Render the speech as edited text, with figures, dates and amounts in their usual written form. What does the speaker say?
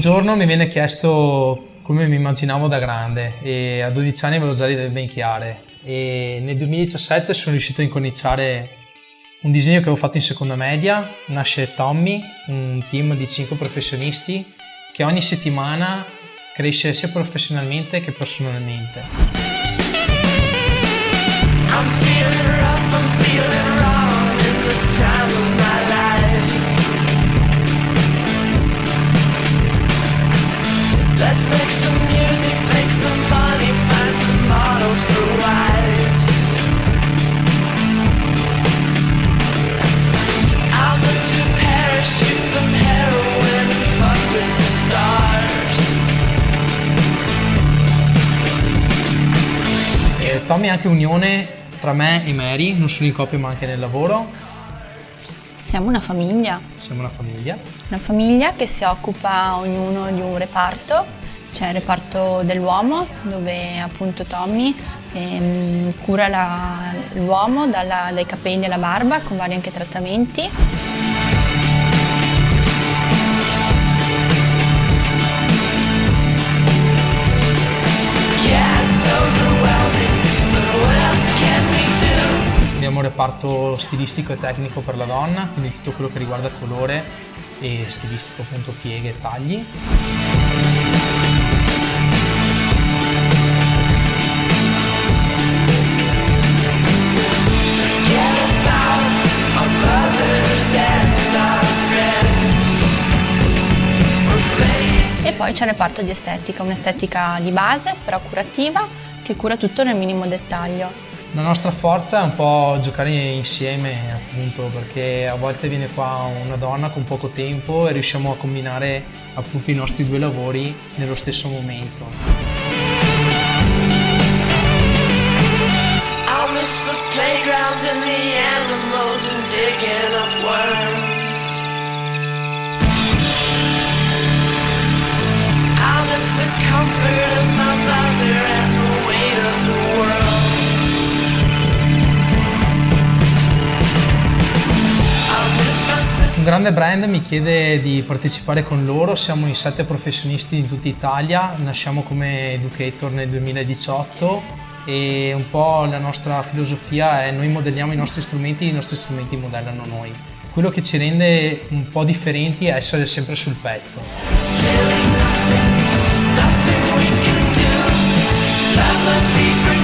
Un giorno mi viene chiesto come mi immaginavo da grande e a 12 anni avevo già le idee ben chiare e nel 2017 sono riuscito a incorniciare un disegno che avevo fatto in seconda media. Nasce Tommy, un team di 5 professionisti che ogni settimana cresce sia professionalmente che personalmente. I'm feeling rough, I'm feeling wrong in the time of my life. Let's make some music, make some money, find some models for wives. I'll move to Paris, shoot some heroin and fuck with the stars. E Tommy è anche unione tra me e Mary, non solo in coppia ma anche nel lavoro. Siamo una famiglia. Siamo una famiglia. Una famiglia che si occupa ognuno di un reparto. C'è il reparto dell'uomo, dove appunto Tommy cura l'uomo dai capelli alla barba, con vari anche trattamenti. Abbiamo un reparto stilistico e tecnico per la donna, quindi tutto quello che riguarda colore e stilistico, appunto pieghe e tagli. E poi c'è il reparto di estetica, un'estetica di base però curativa che cura tutto nel minimo dettaglio. La nostra forza è un po' giocare insieme, appunto, perché a volte viene qua una donna con poco tempo e riusciamo a combinare appunto i nostri 2 lavori nello stesso momento. I miss the playgrounds and the animals and digging up worms. I miss the comfort of my mother and the weight of the world. Un grande brand mi chiede di partecipare con loro, siamo in 7 professionisti in tutta Italia, nasciamo come Educator nel 2018 e un po' la nostra filosofia è: noi modelliamo i nostri strumenti modellano noi. Quello che ci rende un po' differenti è essere sempre sul pezzo. Nothing we can do. Love must be free.